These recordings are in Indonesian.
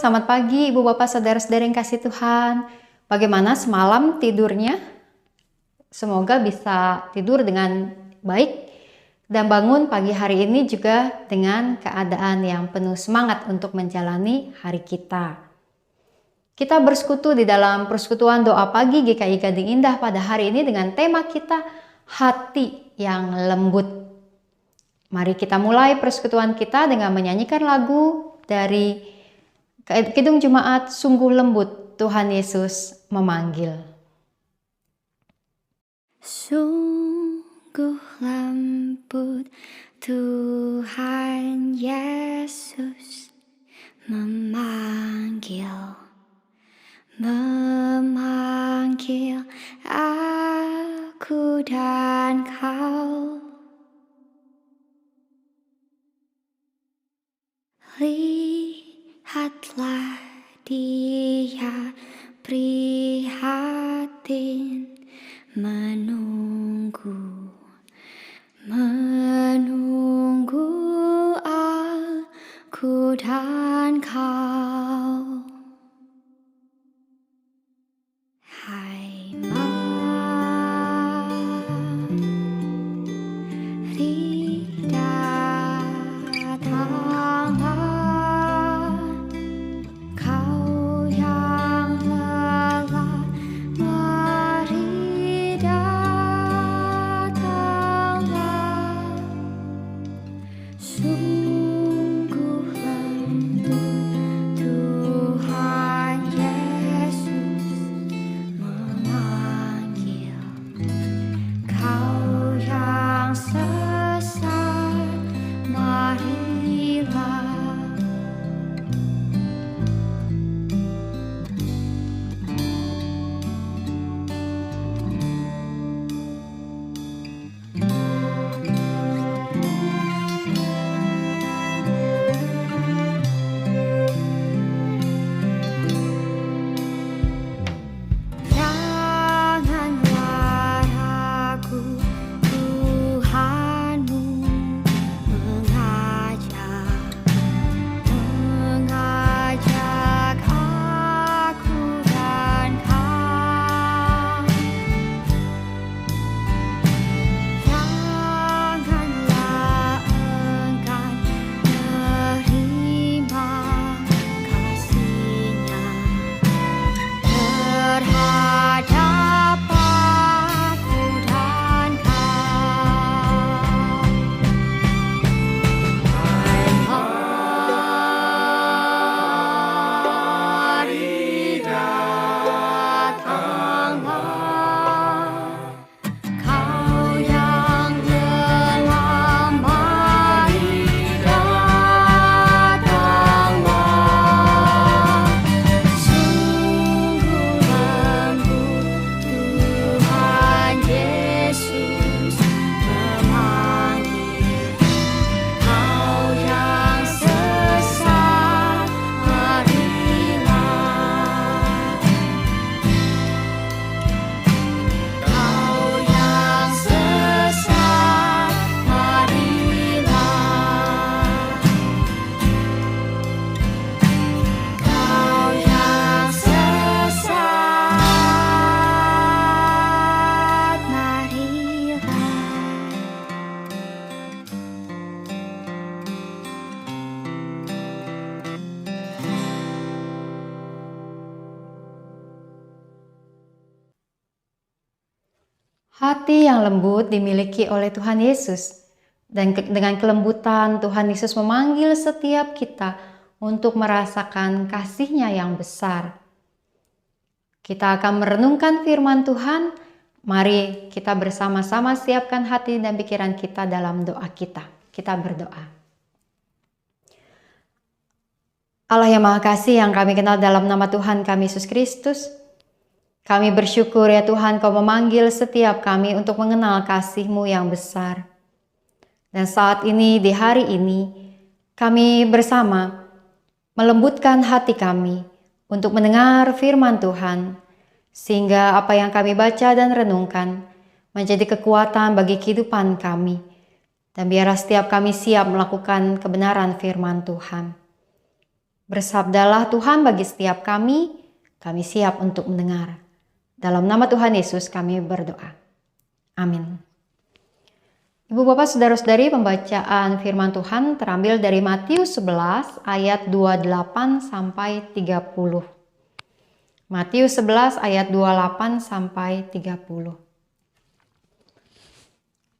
selamat pagi Ibu Bapak Saudara-saudara yang kasih Tuhan. Bagaimana semalam tidurnya? Semoga bisa tidur dengan baik dan bangun pagi hari ini juga dengan keadaan yang penuh semangat untuk menjalani hari kita. Kita bersekutu di dalam persekutuan doa pagi GKI Gading Indah pada hari ini dengan tema kita hati yang lembut. Mari kita mulai persekutuan kita dengan menyanyikan lagu dari Kidung Jemaat Sungguh Lembut Tuhan Yesus Memanggil. Sungguh lembut Tuhan Yesus memanggil aku dan kau. Lihatlah dia prihatin menunggu aku dan kau. Hai mari datanglah, kau yang lelah, mari datanglah. Sungguh lembut Tuhan Yesus memanggil kau yang sesat, marilah. Janganlah ragu, Tuhanmu mengajak aku dan kau. Janganlah enggan menerima kasih-Nya terhadap aku dan kau. Hai mari datanglah, kau yang lelah, mari datanglah. Sungguh lembut Tuhan Yesus memanggil kau yang sesat, marilah. Kau yang sesat, marilah. Kau yang sesat, marilah. Hati yang lembut dimiliki oleh Tuhan Yesus. Dan dengan kelembutan Tuhan Yesus memanggil setiap kita untuk merasakan kasih-Nya yang besar. Kita akan merenungkan firman Tuhan. Mari kita bersama-sama siapkan hati dan pikiran kita dalam doa kita. Kita berdoa. Allah yang Maha Kasih yang kami kenal dalam nama Tuhan kami Yesus Kristus, kami bersyukur ya Tuhan Kau memanggil setiap kami untuk mengenal kasih-Mu yang besar. Dan saat ini, di hari ini, kami bersama melembutkan hati kami untuk mendengar firman Tuhan, sehingga apa yang kami baca dan renungkan menjadi kekuatan bagi kehidupan kami. Dan biarlah setiap kami siap melakukan kebenaran firman Tuhan. Bersabdalah Tuhan bagi setiap kami siap untuk mendengar. Dalam nama Tuhan Yesus kami berdoa. Amin. Ibu bapak saudara-saudari, pembacaan firman Tuhan terambil dari Matius 11 ayat 28 sampai 30. Matius 11 ayat 28 sampai 30.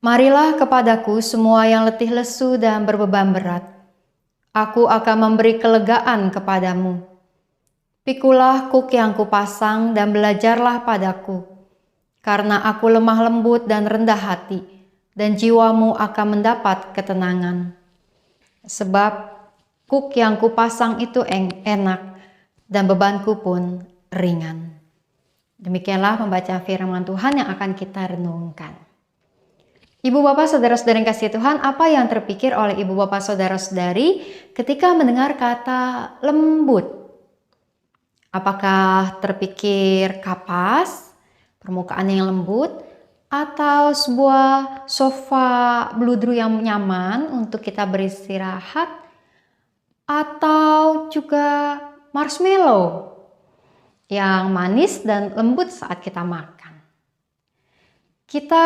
Marilah kepadaku semua yang letih lesu dan berbeban berat. Aku akan memberi kelegaan kepadamu. Pikulah kuk yang kupasang dan belajarlah padaku. Karena aku lemah lembut dan rendah hati, dan jiwamu akan mendapat ketenangan. Sebab kuk yang kupasang itu enak, dan bebanku pun ringan. Demikianlah pembacaan firman Tuhan yang akan kita renungkan. Ibu bapak saudara-saudari yang kasih Tuhan, apa yang terpikir oleh ibu bapak saudara-saudari ketika mendengar kata lembut? Apakah terpikir kapas, permukaan yang lembut, atau sebuah sofa bludru yang nyaman untuk kita beristirahat, atau juga marshmallow yang manis dan lembut saat kita makan? Kita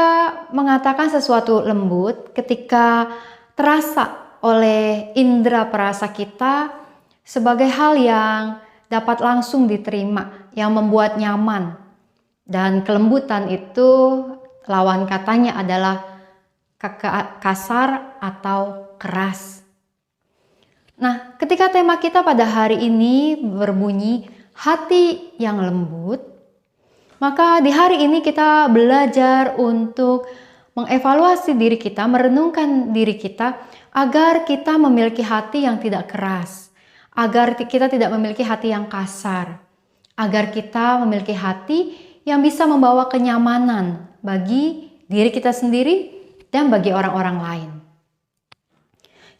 mengatakan sesuatu lembut ketika terasa oleh indera perasa kita sebagai hal yang dapat langsung diterima, yang membuat nyaman. Dan kelembutan itu lawan katanya adalah kasar atau keras. Nah, ketika tema kita pada hari ini berbunyi hati yang lembut, maka di hari ini kita belajar untuk mengevaluasi diri kita, merenungkan diri kita agar kita memiliki hati yang tidak keras, agar kita tidak memiliki hati yang kasar, agar kita memiliki hati yang bisa membawa kenyamanan bagi diri kita sendiri dan bagi orang-orang lain.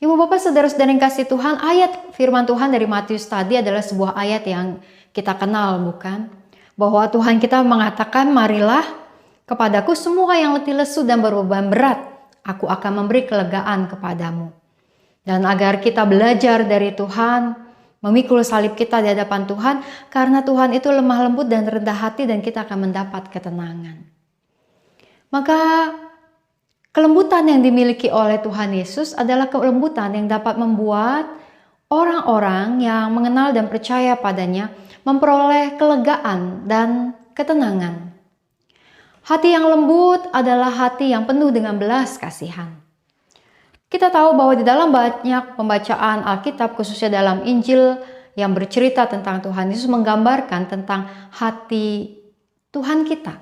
Ibu bapak saudara-saudara yang kasih Tuhan, ayat firman Tuhan dari Matius tadi adalah sebuah ayat yang kita kenal, bukan? Bahwa Tuhan kita mengatakan, marilah kepadaku semua yang letih lesu dan berbeban berat, aku akan memberi kelegaan kepadamu. Dan agar kita belajar dari Tuhan, memikul salib kita di hadapan Tuhan, karena Tuhan itu lemah lembut dan rendah hati dan kita akan mendapat ketenangan. Maka kelembutan yang dimiliki oleh Tuhan Yesus adalah kelembutan yang dapat membuat orang-orang yang mengenal dan percaya padanya memperoleh kelegaan dan ketenangan. Hati yang lembut adalah hati yang penuh dengan belas kasihan. Kita tahu bahwa di dalam banyak pembacaan Alkitab, khususnya dalam Injil yang bercerita tentang Tuhan Yesus, menggambarkan tentang hati Tuhan kita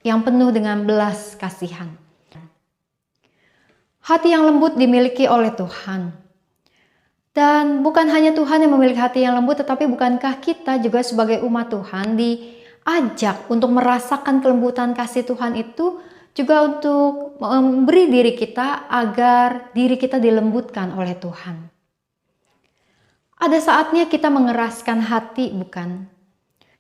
yang penuh dengan belas kasihan. Hati yang lembut dimiliki oleh Tuhan. Dan bukan hanya Tuhan yang memiliki hati yang lembut, tetapi bukankah kita juga sebagai umat Tuhan diajak untuk merasakan kelembutan kasih Tuhan itu, juga untuk memberi diri kita agar diri kita dilembutkan oleh Tuhan. Ada saatnya kita mengeraskan hati, bukan?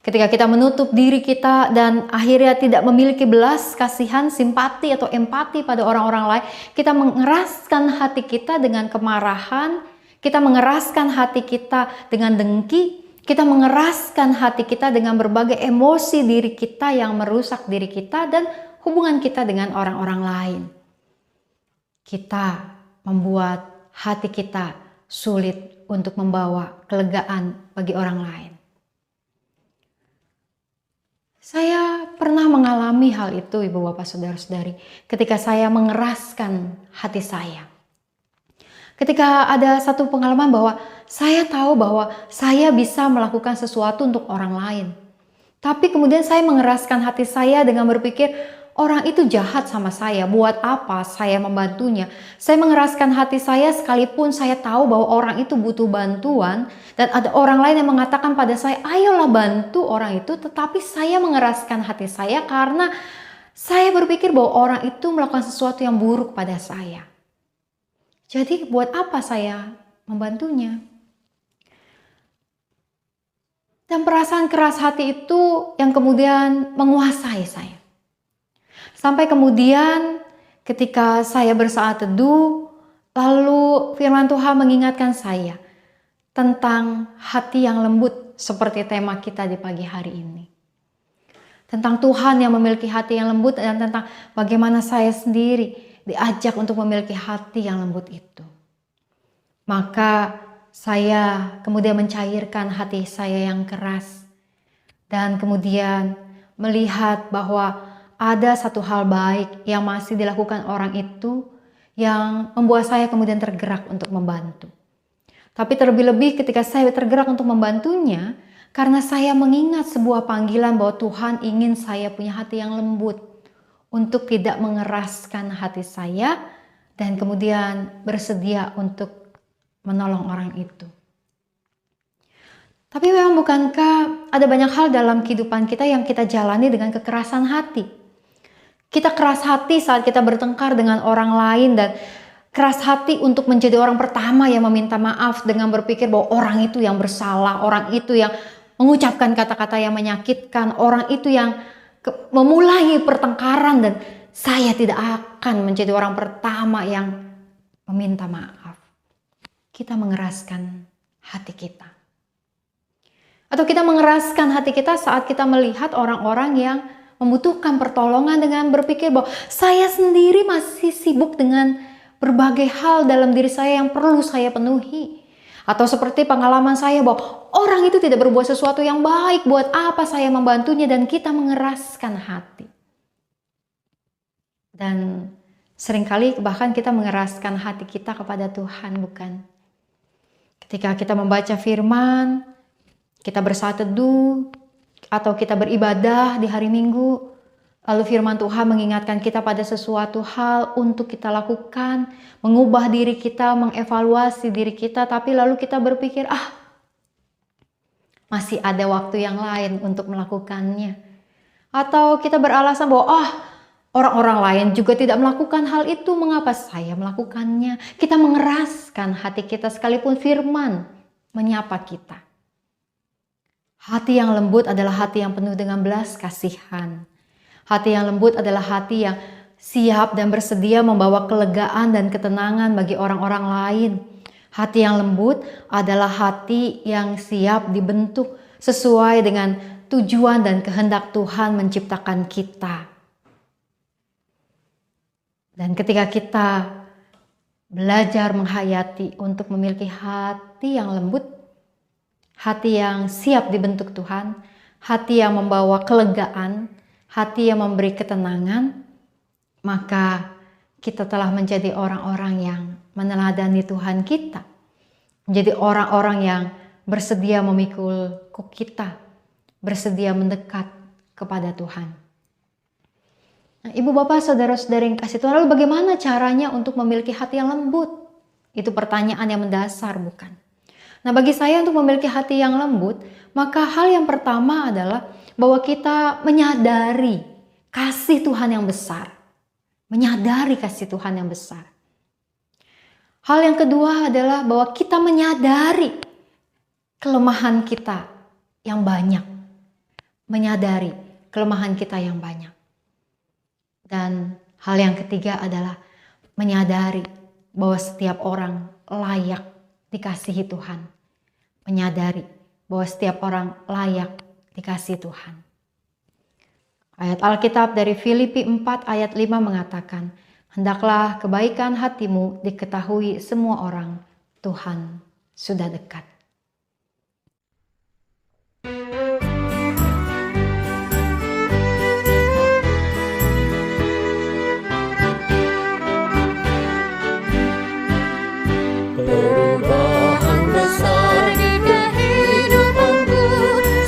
Ketika kita menutup diri kita dan akhirnya tidak memiliki belas kasihan, simpati atau empati pada orang-orang lain, kita mengeraskan hati kita dengan kemarahan, kita mengeraskan hati kita dengan dengki, kita mengeraskan hati kita dengan berbagai emosi diri kita yang merusak diri kita dan hubungan kita dengan orang-orang lain. Kita membuat hati kita sulit untuk membawa kelegaan bagi orang lain. Saya pernah mengalami hal itu, ibu bapak saudara-saudari, ketika saya mengeraskan hati saya. Ketika ada satu pengalaman bahwa saya tahu bahwa saya bisa melakukan sesuatu untuk orang lain. Tapi kemudian saya mengeraskan hati saya dengan berpikir, orang itu jahat sama saya, buat apa saya membantunya? Saya mengeraskan hati saya sekalipun saya tahu bahwa orang itu butuh bantuan dan ada orang lain yang mengatakan pada saya, ayolah bantu orang itu, tetapi saya mengeraskan hati saya karena saya berpikir bahwa orang itu melakukan sesuatu yang buruk pada saya. Jadi buat apa saya membantunya? Dan perasaan keras hati itu yang kemudian menguasai saya. Sampai kemudian ketika saya bersaat teduh, lalu firman Tuhan mengingatkan saya, tentang hati yang lembut seperti tema kita di pagi hari ini. Tentang Tuhan yang memiliki hati yang lembut dan tentang bagaimana saya sendiri diajak untuk memiliki hati yang lembut itu. Maka saya kemudian mencairkan hati saya yang keras dan kemudian melihat bahwa ada satu hal baik yang masih dilakukan orang itu yang membuat saya kemudian tergerak untuk membantu. Tapi terlebih-lebih ketika saya tergerak untuk membantunya, karena saya mengingat sebuah panggilan bahwa Tuhan ingin saya punya hati yang lembut untuk tidak mengeraskan hati saya dan kemudian bersedia untuk menolong orang itu. Tapi memang bukankah ada banyak hal dalam kehidupan kita yang kita jalani dengan kekerasan hati? Kita keras hati saat kita bertengkar dengan orang lain dan keras hati untuk menjadi orang pertama yang meminta maaf dengan berpikir bahwa orang itu yang bersalah, orang itu yang mengucapkan kata-kata yang menyakitkan, orang itu yang memulai pertengkaran dan saya tidak akan menjadi orang pertama yang meminta maaf. Kita mengeraskan hati kita. Atau kita mengeraskan hati kita saat kita melihat orang-orang yang membutuhkan pertolongan dengan berpikir bahwa saya sendiri masih sibuk dengan berbagai hal dalam diri saya yang perlu saya penuhi. Atau seperti pengalaman saya bahwa orang itu tidak berbuat sesuatu yang baik, buat apa saya membantunya, dan kita mengeraskan hati. Dan seringkali bahkan kita mengeraskan hati kita kepada Tuhan, bukan? Ketika kita membaca firman, kita bersaat teduh, atau kita beribadah di hari Minggu, lalu firman Tuhan mengingatkan kita pada sesuatu hal untuk kita lakukan, mengubah diri kita, mengevaluasi diri kita, tapi lalu kita berpikir, masih ada waktu yang lain untuk melakukannya. Atau kita beralasan bahwa, orang-orang lain juga tidak melakukan hal itu, mengapa saya melakukannya? Kita mengeraskan hati kita sekalipun firman menyapa kita. Hati yang lembut adalah hati yang penuh dengan belas kasihan. Hati yang lembut adalah hati yang siap dan bersedia membawa kelegaan dan ketenangan bagi orang-orang lain. Hati yang lembut adalah hati yang siap dibentuk sesuai dengan tujuan dan kehendak Tuhan menciptakan kita. Dan ketika kita belajar menghayati untuk memiliki hati yang lembut, hati yang siap dibentuk Tuhan, hati yang membawa kelegaan, hati yang memberi ketenangan, maka kita telah menjadi orang-orang yang meneladani Tuhan kita. Menjadi orang-orang yang bersedia memikul kuk kita, bersedia mendekat kepada Tuhan. Nah, Ibu Bapak, Saudara-saudara yang kasih Tuhan, lalu bagaimana caranya untuk memiliki hati yang lembut? Itu pertanyaan yang mendasar, bukan? Nah, bagi saya untuk memiliki hati yang lembut, maka hal yang pertama adalah bahwa kita menyadari kasih Tuhan yang besar. Menyadari kasih Tuhan yang besar. Hal yang kedua adalah bahwa kita menyadari kelemahan kita yang banyak. Menyadari kelemahan kita yang banyak. Dan hal yang ketiga adalah menyadari bahwa setiap orang layak dikasihi Tuhan. Menyadari bahwa setiap orang layak dikasihi Tuhan. Ayat Alkitab dari Filipi 4 ayat 5 mengatakan, hendaklah kebaikan hatimu diketahui semua orang, Tuhan sudah dekat. Perubahan besar di kehidupanku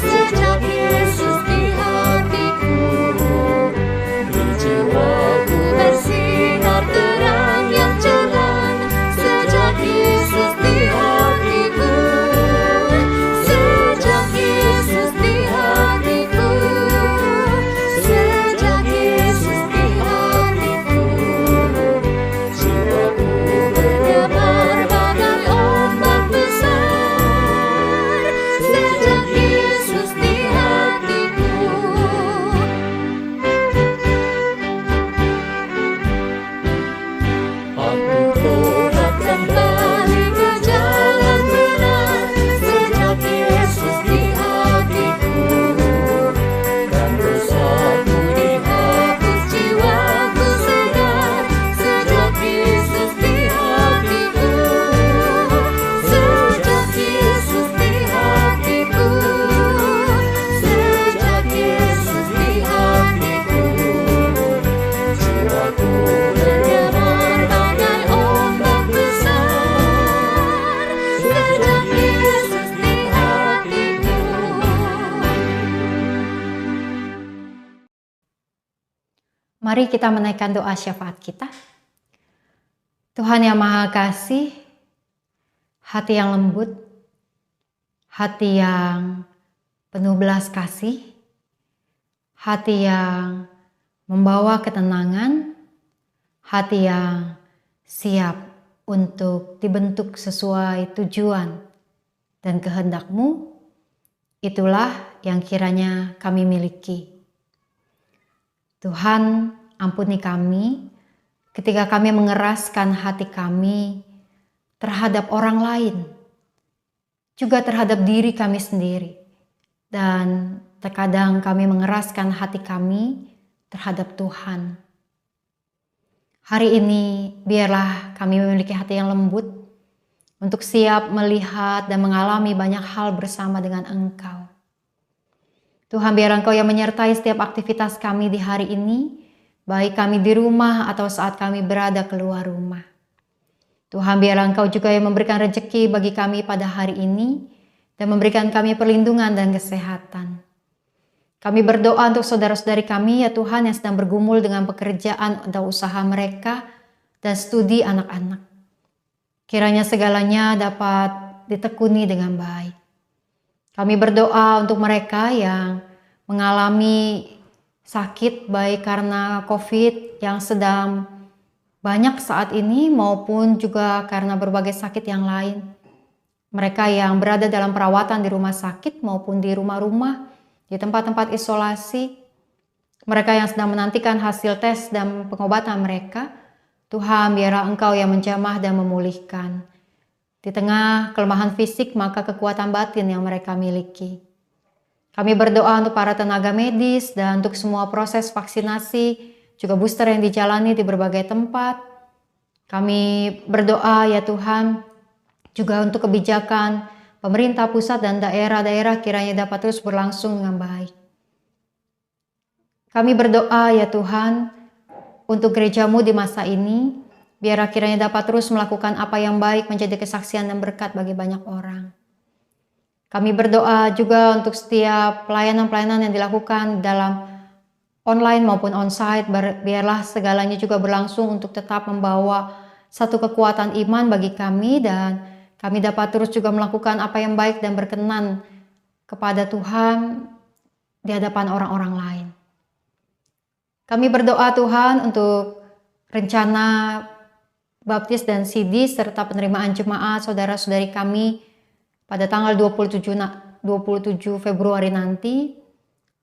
sejak Yesus di hatiku. Di jiwaku bersinar terang yang cerah sejak Yesus di hatiku. Mari kita menaikkan doa syafaat kita. Tuhan yang Maha Kasih, hati yang lembut, hati yang penuh belas kasih, hati yang membawa ketenangan, hati yang siap untuk dibentuk sesuai tujuan dan kehendak-Mu, itulah yang kiranya kami miliki. Tuhan, ampuni kami ketika kami mengeraskan hati kami terhadap orang lain, juga terhadap diri kami sendiri, dan terkadang kami mengeraskan hati kami terhadap Tuhan. Hari ini biarlah kami memiliki hati yang lembut untuk siap melihat dan mengalami banyak hal bersama dengan Engkau. Tuhan, biar Engkau yang menyertai setiap aktivitas kami di hari ini, baik kami di rumah atau saat kami berada keluar rumah. Tuhan, biar Engkau juga yang memberikan rezeki bagi kami pada hari ini dan memberikan kami perlindungan dan kesehatan. Kami berdoa untuk saudara-saudari kami ya Tuhan yang sedang bergumul dengan pekerjaan atau usaha mereka dan studi anak-anak. Kiranya segalanya dapat ditekuni dengan baik. Kami berdoa untuk mereka yang mengalami sakit baik karena COVID yang sedang banyak saat ini maupun juga karena berbagai sakit yang lain. Mereka yang berada dalam perawatan di rumah sakit maupun di rumah-rumah, di tempat-tempat isolasi, mereka yang sedang menantikan hasil tes dan pengobatan mereka, Tuhan biarlah Engkau yang menjamah dan memulihkan. Di tengah kelemahan fisik maka kekuatan batin yang mereka miliki. Kami berdoa untuk para tenaga medis dan untuk semua proses vaksinasi, juga booster yang dijalani di berbagai tempat. Kami berdoa ya Tuhan, juga untuk kebijakan pemerintah pusat dan daerah-daerah kiranya dapat terus berlangsung dengan baik. Kami berdoa ya Tuhan untuk gereja-Mu di masa ini, biar kiranya dapat terus melakukan apa yang baik menjadi kesaksian dan berkat bagi banyak orang. Kami berdoa juga untuk setiap pelayanan-pelayanan yang dilakukan dalam online maupun onsite, biarlah segalanya juga berlangsung untuk tetap membawa satu kekuatan iman bagi kami dan kami dapat terus juga melakukan apa yang baik dan berkenan kepada Tuhan di hadapan orang-orang lain. Kami berdoa Tuhan untuk rencana baptis dan sidi serta penerimaan jemaat saudara-saudari kami pada tanggal 27 Februari nanti.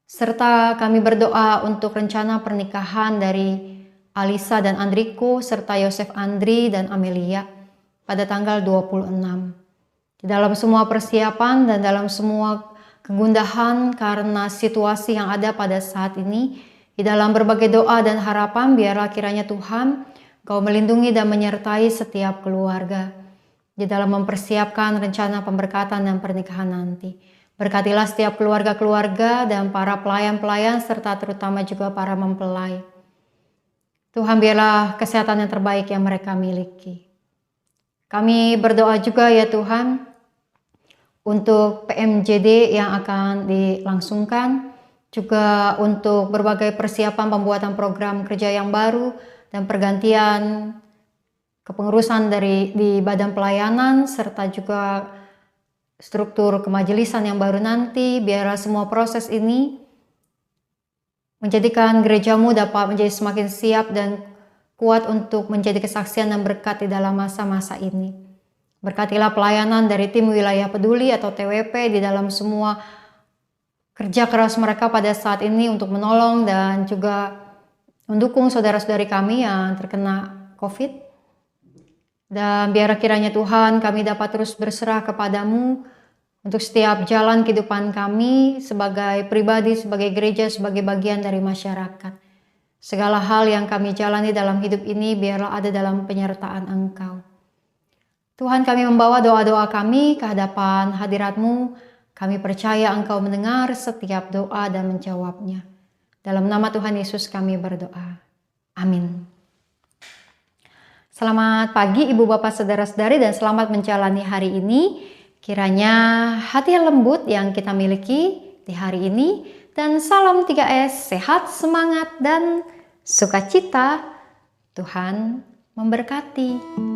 Serta kami berdoa untuk rencana pernikahan dari Alisa dan Andriko serta Yosef Andri dan Amelia pada tanggal 26. Di dalam semua persiapan dan dalam semua kegundahan karena situasi yang ada pada saat ini, di dalam berbagai doa dan harapan biarlah kiranya Tuhan Kau melindungi dan menyertai setiap keluarga di dalam mempersiapkan rencana pemberkatan dan pernikahan nanti. Berkatilah setiap keluarga-keluarga dan para pelayan-pelayan serta terutama juga para mempelai. Tuhan biarlah kesehatan yang terbaik yang mereka miliki. Kami berdoa juga ya Tuhan untuk PMJD yang akan dilangsungkan, juga untuk berbagai persiapan pembuatan program kerja yang baru dan pergantian kepengurusan di badan pelayanan serta juga struktur kemajelisan yang baru nanti. Biarlah semua proses ini menjadikan gereja-Mu dapat menjadi semakin siap dan kuat untuk menjadi kesaksian dan berkat di dalam masa-masa ini. Berkatilah pelayanan dari tim wilayah peduli atau TWP di dalam semua kerja keras mereka pada saat ini untuk menolong dan juga mendukung saudara-saudari kami yang terkena COVID. Dan biar kiranya Tuhan kami dapat terus berserah kepadamu untuk setiap jalan kehidupan kami sebagai pribadi, sebagai gereja, sebagai bagian dari masyarakat. Segala hal yang kami jalani dalam hidup ini biarlah ada dalam penyertaan Engkau. Tuhan, kami membawa doa-doa kami ke hadapan hadirat-Mu. Kami percaya Engkau mendengar setiap doa dan menjawabnya. Dalam nama Tuhan Yesus kami berdoa. Amin. Selamat pagi Ibu Bapak Saudara-saudari dan selamat menjalani hari ini. Kiranya hati yang lembut yang kita miliki di hari ini. Dan salam 3S, sehat, semangat, dan sukacita. Tuhan memberkati.